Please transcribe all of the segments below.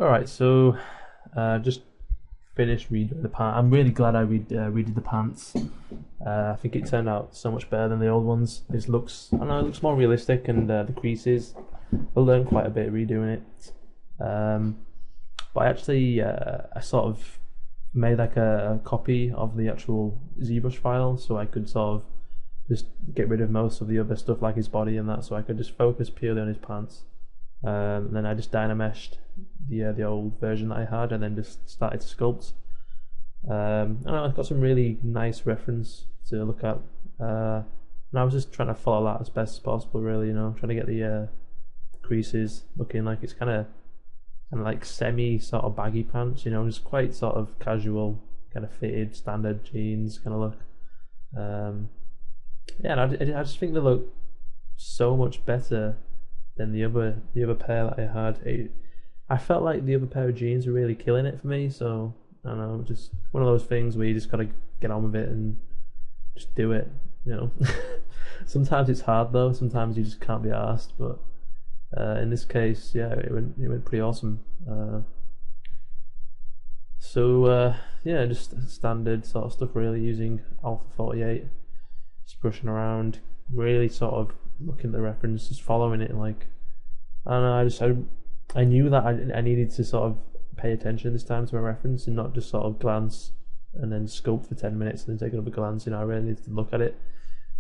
Alright, so just finished redoing the pants. I'm really glad I redid the pants. I think it turned out so much better than the old ones. This looks, I don't know, it looks more realistic, and the creases, I learned quite a bit redoing it. But I actually, I sort of made like a copy of the actual ZBrush file, so I could sort of just get rid of most of the other stuff like his body and that, so I could just focus purely on his pants. And then I just dynameshed the old version that I had, and then just started to sculpt. I don't know, I've got some really nice reference to look at, and I was just trying to follow that as best as possible. Really, trying to get the creases looking like it's kind of like semi sort of baggy pants. Just quite sort of casual, kind of fitted standard jeans kind of look. Yeah, and I just think they look so much better than the other pair that I had. I felt like the other pair of jeans were really killing it for me, so I don't know, just one of those things where you just gotta get on with it and just do it. Sometimes it's hard though. Sometimes you just can't be asked. But in this case, yeah, it went pretty awesome. Yeah, just standard sort of stuff really, using Alpha 48, just brushing around, really sort of looking at the reference, just following it. Like, I don't know, I knew that I needed to sort of pay attention this time to my reference and not just sort of glance and then sculpt for 10 minutes and then take another glance. I really needed to look at it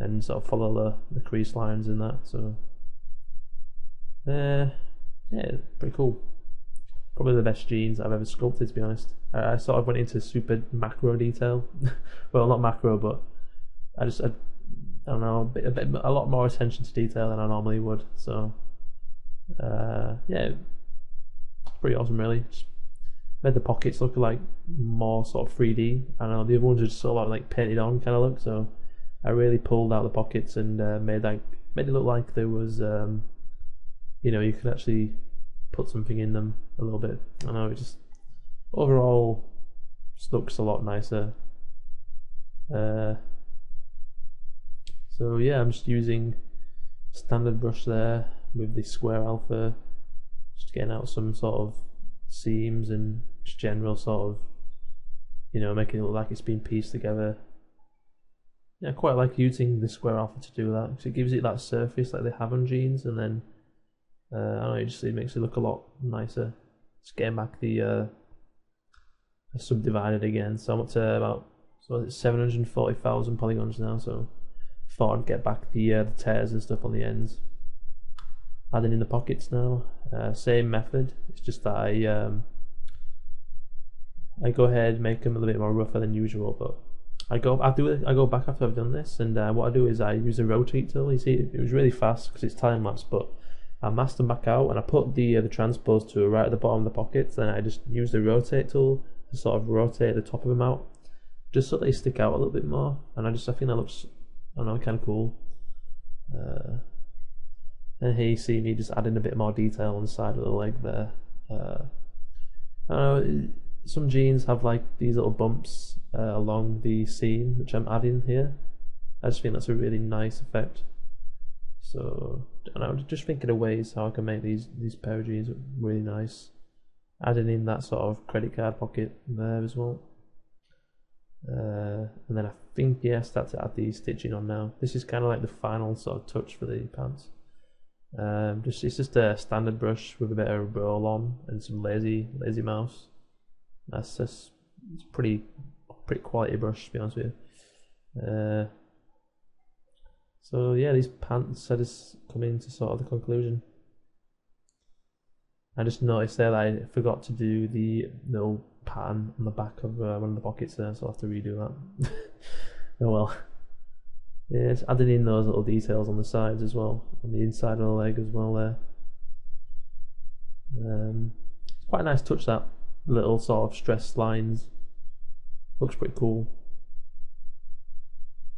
and sort of follow the crease lines and that. So yeah, pretty cool. Probably the best jeans I've ever sculpted, to be honest. I sort of went into super macro detail. Well, not macro, but I don't know, a lot more attention to detail than I normally would. So yeah, pretty awesome really. Just made the pockets look like more sort of 3D. I don't know, the other ones are just sort of like painted on kind of look. So I really pulled out the pockets and made it look like there was you could actually put something in them a little bit. I know, it just overall just looks a lot nicer. So yeah, I'm just using standard brush there with the square alpha, just getting out some sort of seams and just general sort of, making it look like it's been pieced together. Yeah, I quite like using the square alpha to do that, because it gives it that surface like they have on jeans, and then I don't know, it makes it look a lot nicer. Just getting back the subdivided again, so I'm up to about 740,000 polygons now, so thought I'd get back the tears and stuff on the ends. Adding in the pockets now, same method. It's just that I go ahead, make them a little bit more rougher than usual, but I go back after I've done this, and what I do is I use a rotate tool. You see, it was really fast because it's time lapse, but I masked them back out and I put the transpose tool right at the bottom of the pockets, and I just use the rotate tool to sort of rotate the top of them out, just so they stick out a little bit more. And I think that looks, I don't know, kind of cool. And here you see me just adding a bit more detail on the side of the leg there. I don't know, some jeans have like these little bumps along the seam, which I'm adding here. I just think that's a really nice effect. So I don't know, just thinking of ways how I can make these pair of jeans really nice. Adding in that sort of credit card pocket there as well. And then I think, yeah, start to add the stitching on now. This is kind of like the final sort of touch for the pants. It's just a standard brush with a bit of roll on and some lazy mouse. It's pretty quality brush, to be honest with you. So yeah, these pants are just coming to sort of the conclusion. I just noticed there that I forgot to do the little pattern on the back of one of the pockets there, so I'll have to redo that. Oh well. Yeah, it's adding in those little details on the sides as well, on the inside of the leg as well there. It's quite a nice touch, that little sort of stress lines. Looks pretty cool.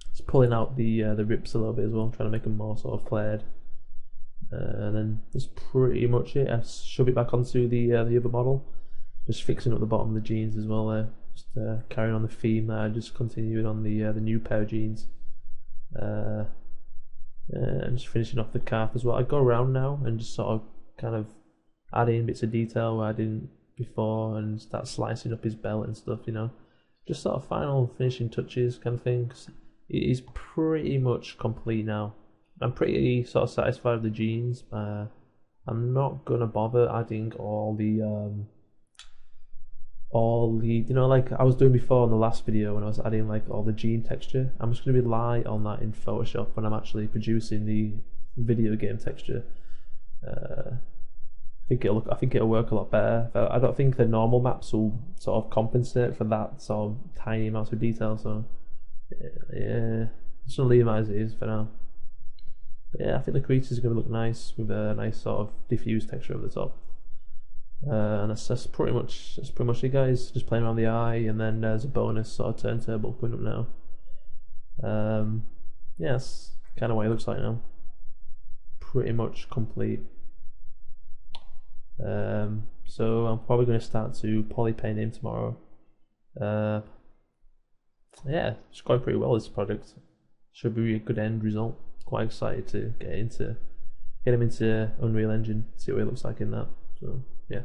Just pulling out the rips a little bit as well, trying to make them more sort of flared. And then that's pretty much it. I shove it back onto the other model. Just fixing up the bottom of the jeans as well there. Just carrying on the theme that I just continued on the new pair of jeans. And just finishing off the calf as well. I go around now and just sort of kind of add in bits of detail where I didn't before and start slicing up his belt and stuff, you know. Just sort of final finishing touches kind of thing. 'Cause it is pretty much complete now. I'm pretty sort of satisfied with the jeans. I'm not gonna bother adding all the you know, like I was doing before in the last video when I was adding like all the jean texture. I'm just gonna rely on that in Photoshop when I'm actually producing the video game texture. I think it'll work a lot better. I don't think the normal maps will sort of compensate for that sort of tiny amounts of detail. So yeah, just gonna leave them as it is for now. But yeah, I think the creatures are gonna look nice with a nice sort of diffused texture over the top. And that's pretty much it, guys. Just playing around the eye, and then there's a bonus sort of turntable coming up now. Yeah, that's kind of what it looks like now. Pretty much complete. So I'm probably going to start to poly paint him tomorrow. Yeah, it's going pretty well, this project. Should be a good end result. Quite excited to get him into Unreal Engine, see what it looks like in that. So yeah.